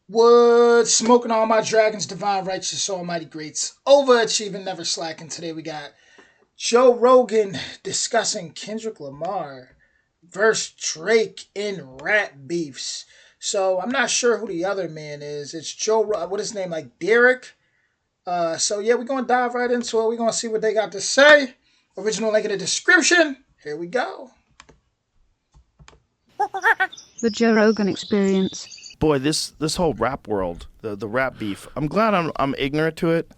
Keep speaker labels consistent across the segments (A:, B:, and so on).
A: Wood smoking all my dragons, divine righteous, almighty greats, overachieving, never slacking. Today we got Joe Rogan discussing Kendrick Lamar versus Drake in rap beefs. So I'm not sure who the other man is. It's what is his name, like Derek? So yeah, we're gonna dive right into it. We're gonna see what they got to say. Original link in the description. Here we go.
B: The Joe Rogan Experience.
C: Boy, this whole rap world, the rap beef. I'm glad I'm ignorant to it.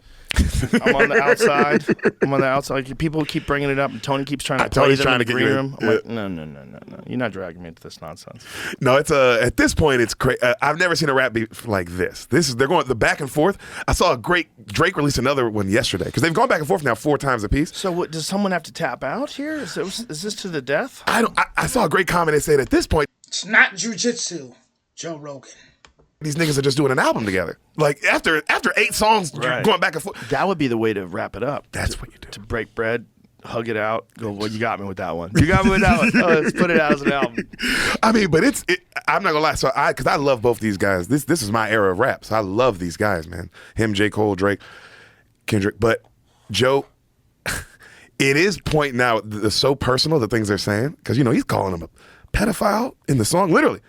C: I'm on the outside. People keep bringing it up, and Tony keeps trying to play them in the green room. I'm like, no. You're not dragging me into this nonsense.
D: No, it's at this point, it's crazy. I've never seen a rap beef like this. They're going the back and forth. I saw a great Drake release another one yesterday because they've gone back and forth now 4 times apiece.
C: So what, does someone have to tap out here? Is this to the death?
D: I saw a great comment that said at this point,
A: it's not jujitsu. Joe Rogan.
D: These niggas are just doing an album together. Like after 8 songs going back and forth.
C: That would be the way to wrap it up.
D: That's what you do.
C: To break bread, hug it out, go, well, you got me with that one. You got me with that one. Oh, let's put it out as an album.
D: I mean, but I'm not gonna lie. So because I love both these guys. This is my era of rap. So I love these guys, man. Him, J. Cole, Drake, Kendrick. But Joe, it is pointing out the so personal the things they're saying because he's calling him a pedophile in the song, literally.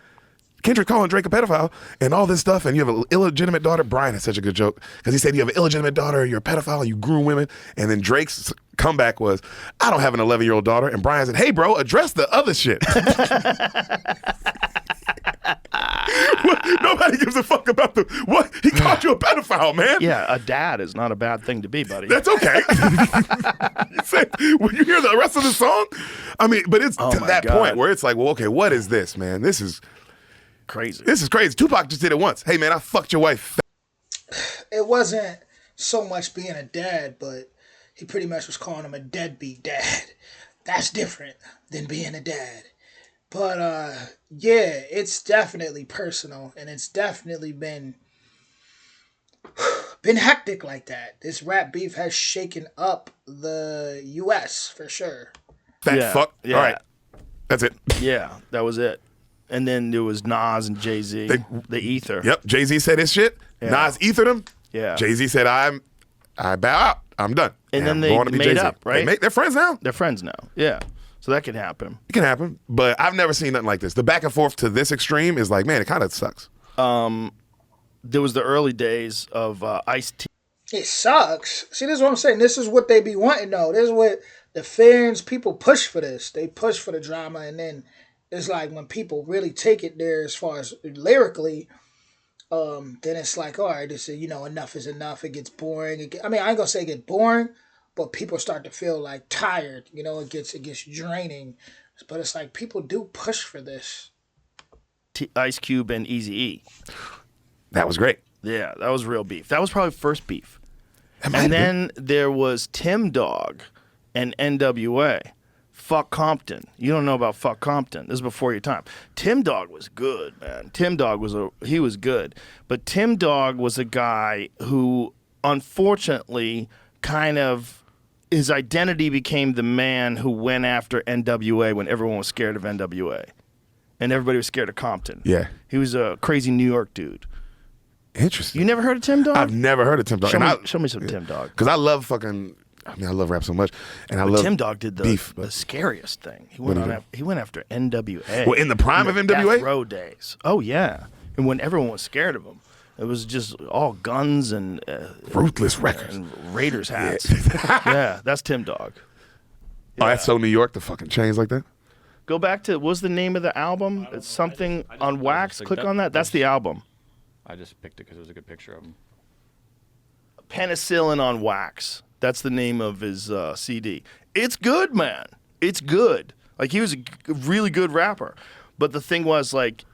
D: Kendrick calling Drake a pedophile and all this stuff, and you have an illegitimate daughter. Brian had such a good joke because he said you have an illegitimate daughter, you're a pedophile, you groom women, and then Drake's comeback was, I don't have an 11-year-old daughter, and Brian said, hey bro, address the other shit. Nobody gives a fuck about what? He called you a pedophile, man.
C: Yeah, a dad is not a bad thing to be, buddy.
D: That's okay. When you hear the rest of the song, I mean, but it's to that point where it's like, well, okay, what is this, man? This is
C: crazy.
D: This is crazy. Tupac just did it once. Hey, man, I fucked your wife.
A: It wasn't so much being a dad, but he pretty much was calling him a deadbeat dad. That's different than being a dad. But, yeah, it's definitely personal, and it's definitely been hectic like that. This rap beef has shaken up the U.S. for sure.
D: Fuck. Yeah. All right. That's it.
C: Yeah, that was it. And then there was Nas and Jay-Z, the ether.
D: Yep, Jay-Z said his shit. Yeah. Nas ethered him.
C: Yeah.
D: Jay-Z said, I bow out. I'm done.
C: And then they made Jay-Z. Up, right?
D: They're friends now.
C: They're friends now, yeah. So that can happen.
D: It can happen, but I've never seen nothing like this. The back and forth to this extreme is like, man, it kind of sucks.
C: There was the early days of Ice-T.
A: It sucks. See, this is what I'm saying. This is what they be wanting, though. This is what the fans, people push for this. They push for the drama, and then it's like when people really take it there as far as lyrically, then it's like, all right, this is, enough is enough. It gets boring. I mean, I ain't gonna say it gets boring, but people start to feel like tired. It gets draining. But it's like people do push for this.
C: Ice Cube and Eazy-E.
D: That was great.
C: Yeah, that was real beef. That was probably first beef. And then there was Tim Dog and NWA. Fuck Compton. You don't know about Fuck Compton. This is before your time. Tim Dog was good, man. Tim Dog was good. But Tim Dog was a guy who, unfortunately, kind of, his identity became the man who went after NWA when everyone was scared of NWA. And everybody was scared of Compton.
D: Yeah.
C: He was a crazy New York dude.
D: Interesting.
C: You never heard of Tim Dog?
D: I've never heard of Tim Dog.
C: Show me some Tim Dog.
D: Because I love fucking... I mean, I love rap so much, and love
C: Tim Dog did the scariest thing. He went after NWA.
D: Well, in the prime of NWA,
C: Death Row days. Oh yeah, and when everyone was scared of him, it was just all guns and
D: ruthless records
C: and Raiders hats. Yeah, that's Tim Dog.
D: Yeah. Oh, that's so New York. The fucking chains like that.
C: Go back to what's the name of the album? It's something on Wax. Click on that. That's the album.
E: I just picked it because it was a good picture of him.
C: Penicillin on Wax. That's the name of his CD. It's good, man. It's good. Like, he was a really good rapper. But the thing was, like,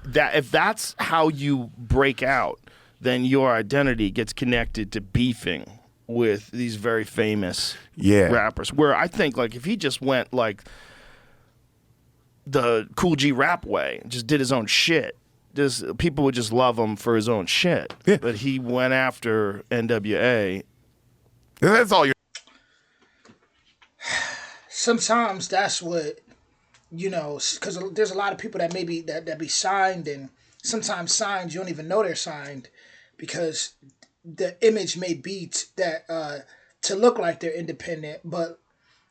C: that if that's how you break out, then your identity gets connected to beefing with these very famous rappers. Where I think, like, if he just went, like, the Cool G rap way, just did his own shit, people would just love him for his own shit. Yeah. But he went after NWA.
D: That's all you.
A: Sometimes that's what, because there's a lot of people that maybe that be signed and sometimes signed, you don't even know they're signed because the image may be that to look like they're independent, but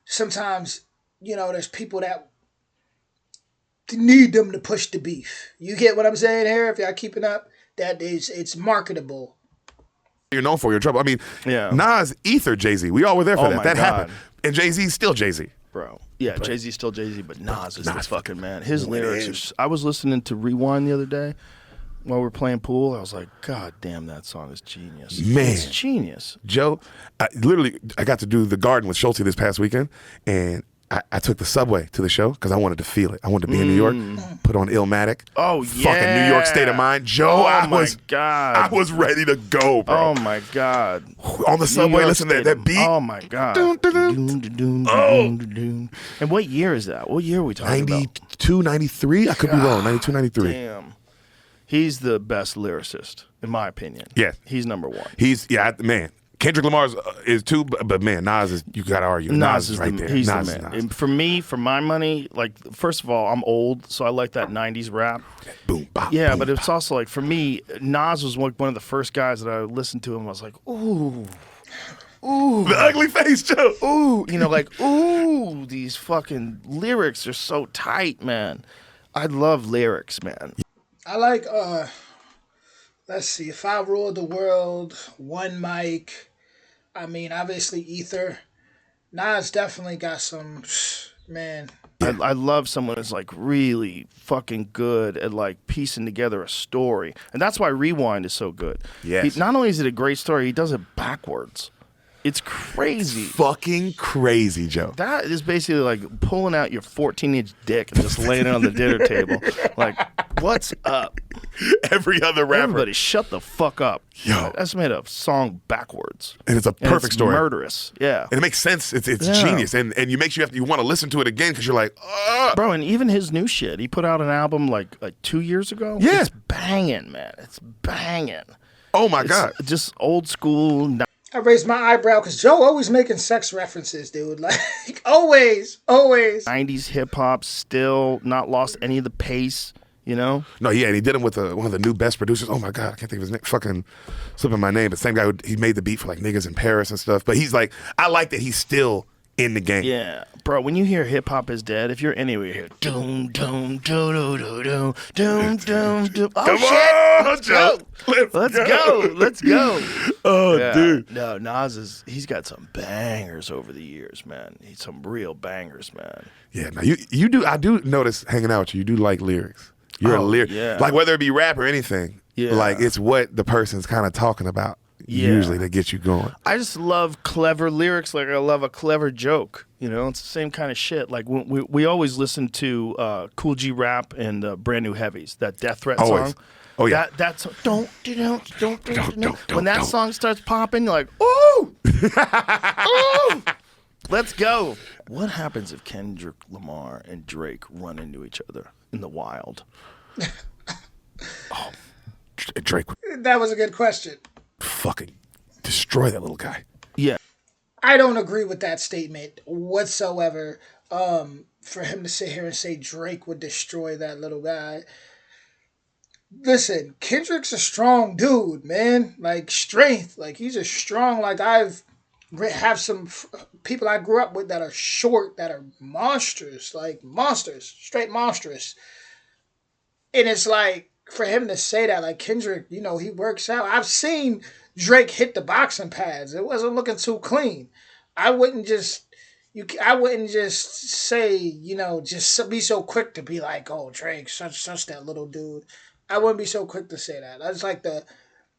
A: sometimes, there's people that need them to push the beef. You get what I'm saying here? If y'all keeping up, that is, it's marketable.
D: You're known for your trouble. I mean,
C: Yeah.
D: Nas ether Jay-Z. We all were there for
C: Oh
D: that.
C: my
D: That
C: God.
D: happened. And Jay-Z's still Jay-Z.
C: Bro. Yeah, Jay-Z's still Jay-Z, but Nas is the
D: Nas
C: fucking man. His
D: went
C: lyrics are... I was listening to Rewind the other day while we were playing pool. I was like, God damn, that song is genius.
D: Man.
C: It's genius.
D: Joe, I got to do the Garden with Schulte this past weekend, and I took the subway to the show because I wanted to feel it. I wanted to be in New York, put on Illmatic.
C: Oh, yeah.
D: Fucking New York State of Mind. Joe,
C: Oh, my God.
D: I was ready to go, bro.
C: Oh, my God.
D: On the subway,
C: York
D: listen to
C: State
D: that
C: of-
D: beat.
C: Oh, my God.
D: Dun, dun, dun.
C: Dun, dun, dun,
D: Oh.
C: dun, dun, dun. And what year is that? What year are we talking about?
D: 92, 93? I could be wrong. 92, 93.
C: Damn. He's the best lyricist, in my opinion.
D: Yeah.
C: He's number one.
D: Man. Kendrick Lamar is too, but man, Nas is, you got to argue. Nas is right there.
C: He's
D: Nas
C: the
D: is
C: man.
D: Nas.
C: And for me, for my money, like, first of all, I'm old, so I like that 90s rap.
D: Boom, bop,
C: Yeah,
D: boom,
C: but it's
D: bop.
C: also like, for me, Nas was one of the first guys that I listened to, and I was like, ooh. Ooh.
D: The ugly face, Joe.
C: Ooh. Like, ooh, these fucking lyrics are so tight, man. I love lyrics, man.
A: I like, let's see, If I Ruled the World, One Mic, I mean, obviously Ether. Nas definitely got some, man.
C: I love someone who's like really fucking good at like piecing together a story. And that's why Rewind is so good.
D: Yes.
C: Not only is it a great story, he does it backwards. It's crazy.
D: Fucking crazy, Joe.
C: That is basically like pulling out your 14-inch dick and just laying it on the dinner table. Like, what's up?
D: Every other rapper.
C: Everybody shut the fuck up.
D: Yo.
C: That's made a song backwards.
D: And it's a
C: And
D: perfect
C: it's
D: story.
C: murderous. Yeah.
D: And it makes sense. It's
C: Yeah.
D: genius. And you makes you want to listen to it again because you're like,
C: Bro, and even his new shit, he put out an album like 2 years ago.
D: Yeah.
C: It's banging, man. It's banging.
D: oh my God.
C: It's just old school.
A: I raised my eyebrow because Joe always making sex references, dude. Like, always.
C: 90s hip hop, still not lost any of the pace, you know?
D: No, yeah, and he did him with one of the new best producers. Oh my God, I can't think of his name. Fucking slipping my name, but same guy he made the beat for like niggas in Paris and stuff. But he's like, I like that he's still in the game.
C: Yeah. Bro, when you hear hip hop is dead, if you're anywhere here, doom, doom, doo, doo, doo, doo, doom, doom, doom. Oh,
D: Come
C: shit.
D: on, Joe.
C: Let's go.
D: Oh,
C: Yeah.
D: dude.
C: No, Nas he's got some bangers over the years, man. He's some real bangers, man.
D: Yeah, now you do. I do notice hanging out with you. You do like lyrics. You're a
C: Oh,
D: lyric,
C: yeah.
D: like whether it be rap or anything.
C: Yeah.
D: Like it's what the person's kind of talking about.
C: Yeah.
D: Usually to get you going.
C: I just love clever lyrics, like I love a clever joke. You know, it's the same kind of shit. Like we always listen to Cool G Rap and Brand New Heavies, that Death Threat
D: Always.
C: song.
D: Oh yeah.
C: That's don't. When that
D: don't.
C: song starts popping, you're like, ooh, ooh, let's go. What happens if Kendrick Lamar and Drake run into each other in the wild?
D: Drake would
A: That was a good question.
D: fucking destroy that little guy.
C: Yeah.
A: I don't agree with that statement whatsoever. For him to sit here and say Drake would destroy that little guy. Listen, Kendrick's a strong dude, man. Like, strength. Like, he's a strong, like, have some people I grew up with that are short, that are monsters. Like, monsters. Straight monstrous. And it's like, for him to say that, like, Kendrick, you know, he works out. I've seen Drake hit the boxing pads. It wasn't looking too clean. I wouldn't just say, you know, just be so quick to be like, oh, Drake, such that little dude. I wouldn't be so quick to say that.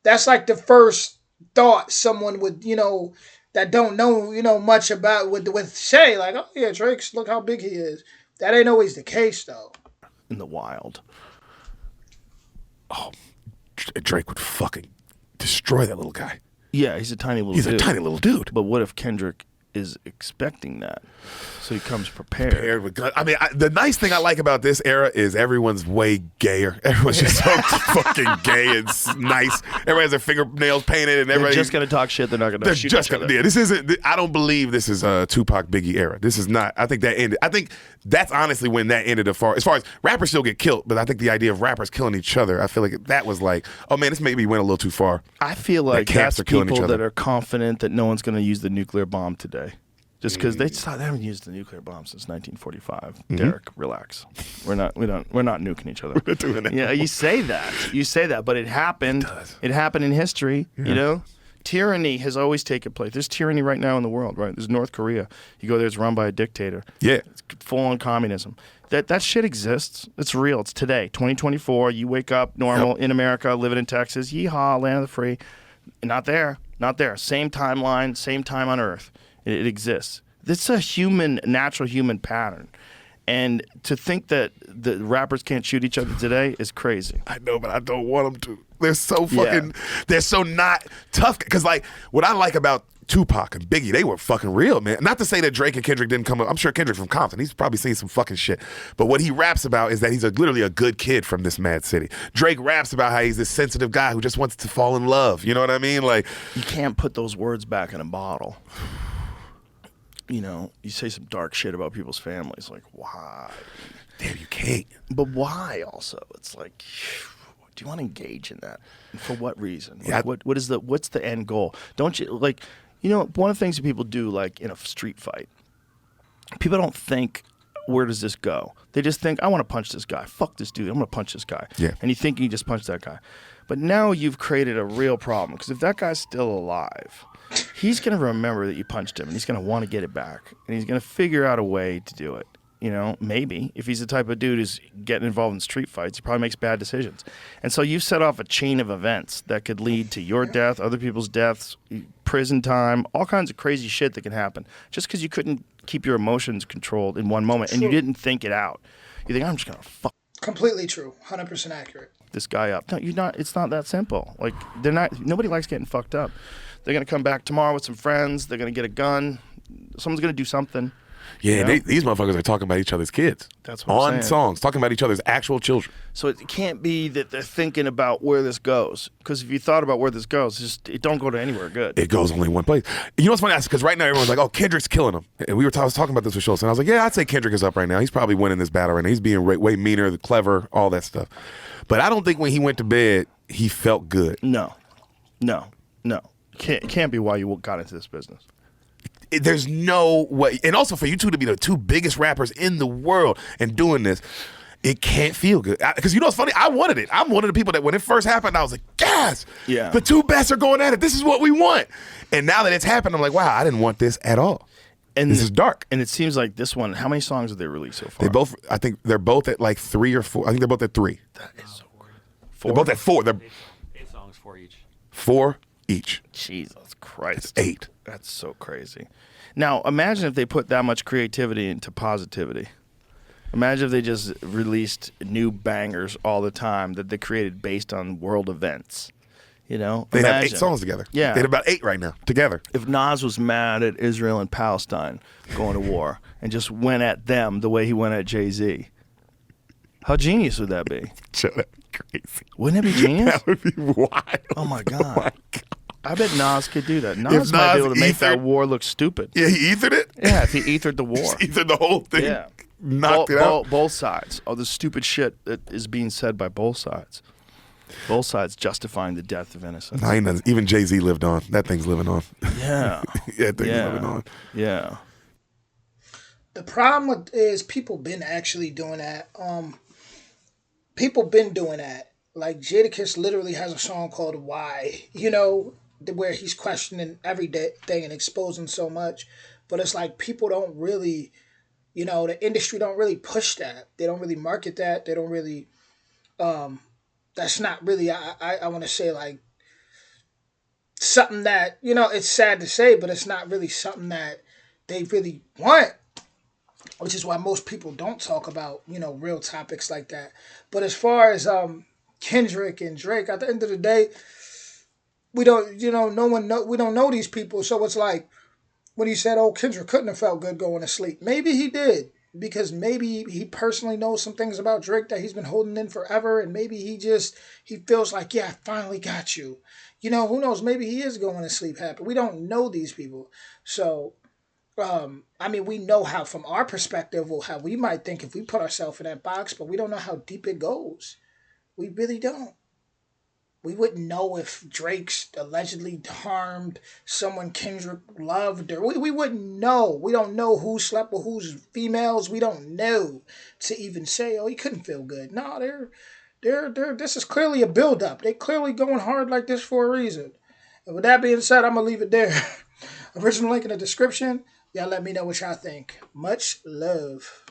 A: That's like the first thought someone would, you know, that don't know, you know, much about would say, like, oh yeah, Drake's, look how big he is. That ain't always the case though.
C: In the wild.
D: Oh, Drake would fucking destroy that little guy.
C: Yeah, he's a tiny little
D: He's
C: dude.
D: a tiny little dude.
C: But what if Kendrick is expecting that, so he comes prepared.
D: Paired with gun. I mean, the nice thing I like about this era is everyone's way gayer. Everyone's just so fucking gay and nice. Everybody has their fingernails painted, and
C: They're
D: everybody
C: just gonna talk shit. They're not gonna shoot each other.
D: Yeah, this isn't. I don't believe this is a Tupac Biggie era. This is not. I think that ended. I think that's honestly when that ended. As far as rappers still get killed, but I think the idea of rappers killing each other, I feel like that was like, oh man, this maybe went a little too far.
C: I feel like
D: camps
C: that's
D: are killing each
C: people
D: other.
C: that are confident that no one's gonna use the nuclear bomb today. Just because they haven't used the nuclear bomb since 1945. Derek, relax. We're not nuking each other.
D: We're doing that.
C: Yeah, you say that, but it happened. It happened in history.
D: Yeah.
C: You know, tyranny has always taken place. There's tyranny right now in the world. Right, there's North Korea. You go there, it's run by a dictator.
D: Yeah,
C: it's full-on communism. That shit exists. It's real. It's today, 2024. You wake up normal in America, living in Texas. Yeehaw, land of the free. Not there. Same timeline, same time on Earth. It exists. It's a natural human pattern. And to think that the rappers can't shoot each other today is crazy.
D: I know, but I don't want them to. They're so fucking, they're so not tough. Because, like, what I like about Tupac and Biggie, they were fucking real, man. Not to say that Drake and Kendrick didn't come up. I'm sure Kendrick's from Compton. He's probably seen some fucking shit. But what he raps about is that he's literally a good kid from this mad city. Drake raps about how he's this sensitive guy who just wants to fall in love. You know what I mean? Like,
C: you can't put those words back in a bottle. You know, you say some dark shit about people's families. Like, why?
D: Damn, you can't.
C: But why also? It's like, do you want to engage in that? And for what reason? Like,
D: Yeah.
C: What's the end goal? Don't you, like, you know, one of the things that people do, like, in a street fight, people don't think, where does this go? They just think, I want to punch this guy. Fuck this dude. I'm going to punch this guy.
D: Yeah.
C: And you think you just punch that guy. But now you've created a real problem. Because if that guy's still alive, he's going to remember that you punched him. And he's going to want to get it back. And he's going to figure out a way to do it. You know, maybe. If he's the type of dude who's getting involved in street fights, he probably makes bad decisions. And so you've set off a chain of events that could lead to your death, other people's deaths, prison time, all kinds of crazy shit that can happen. Just because you couldn't keep your emotions controlled in one moment and you didn't think it out. You think, I'm just going to fuck
A: Completely true. 100% accurate.
C: this guy up. No, you're not. It's not that simple. Like, nobody likes getting fucked up. They're going to come back tomorrow with some friends. They're going to get a gun. Someone's going to do something.
D: Yeah,
C: You know?
D: these motherfuckers are talking about each other's kids.
C: That's what I'm
D: on
C: saying.
D: songs, talking about each other's actual children.
C: So it can't be that they're thinking about where this goes. Because if you thought about where this goes, it don't go to anywhere good.
D: It goes only one place. You know what's funny? Because right now everyone's like, "Oh, Kendrick's killing him," and I was talking about this with Schultz, and I was like, "Yeah, I'd say Kendrick is up right now. He's probably winning this battle right now. He's being way meaner, clever, all that stuff." But I don't think when he went to bed, he felt good.
C: No. Can't be why you got into this business.
D: There's no way. And also for you two to be the two biggest rappers in the world and doing this, it can't feel good. Because you know what's funny? I wanted it. I'm one of the people that when it first happened, I was like, yes,
C: Yeah.
D: the two best are going at it. This is what we want. And now that it's happened, I'm like, wow, I didn't want this at all.
C: And
D: this is dark.
C: And it seems like this one, how many songs have they released so far?
D: They both, I think they're both at like 3 or 4. I think they're both at 3.
C: That is so weird.
D: They're both at 4. They're
E: 8 songs for each.
D: 4 each.
C: Jesus Christ.
D: That's 8.
C: That's so crazy. Now, imagine if they put that much creativity into positivity. Imagine if they just released new bangers all the time that they created based on world events. You know?
D: They have 8
C: Imagine.
D: songs together.
C: Yeah.
D: They have about 8 right now together.
C: If Nas was mad at Israel and Palestine going to war and just went at them the way he went at Jay-Z, how genius would that be?
D: That'd be crazy.
C: Wouldn't it be genius?
D: That would be wild.
C: Oh, my God. I bet Nas could do that.
D: If
C: Nas might be
D: Nas
C: able to make that
D: ethered-
C: war look stupid.
D: Yeah, he ethered it?
C: Yeah, if he ethered the war.
D: Ethered the whole thing.
C: Yeah.
D: Knocked it out.
C: Both sides. All the stupid shit that is being said by both sides. Both sides justifying the death of innocents.
D: Nah, ain't nothing. Even Jay-Z lived on. That thing's living on.
C: Yeah.
D: Yeah, that thing's living on.
C: Yeah.
A: The problem is people been actually doing that. People been doing that. Like Jadakiss literally has a song called "Why," you know, where he's questioning everything and exposing so much. But it's like people don't really, you know, the industry don't really push that. They don't really market that. They don't really. That's not really. I want to say like something that, you know, it's sad to say, but it's not really something that they really want. Which is why most people don't talk about, you know, real topics like that. But as far as Kendrick and Drake, at the end of the day, we don't, you know, we don't know these people. So it's like, when he said, "Oh, Kendrick couldn't have felt good going to sleep." Maybe he did, because maybe he personally knows some things about Drake that he's been holding in forever, and maybe he feels like, yeah, I finally got you. You know, who knows? Maybe he is going to sleep happy. We don't know these people, so I mean, we know how, from our perspective, or how we might think if we put ourselves in that box, but we don't know how deep it goes. We really don't. We wouldn't know if Drake's allegedly harmed someone Kendrick loved, or we wouldn't know. We don't know who slept with whose females. We don't know to even say, oh, he couldn't feel good. No, this is clearly a build-up. They clearly going hard like this for a reason. And with that being said, I'm gonna leave it there. Original link in the description. Y'all let me know what y'all think. Much love.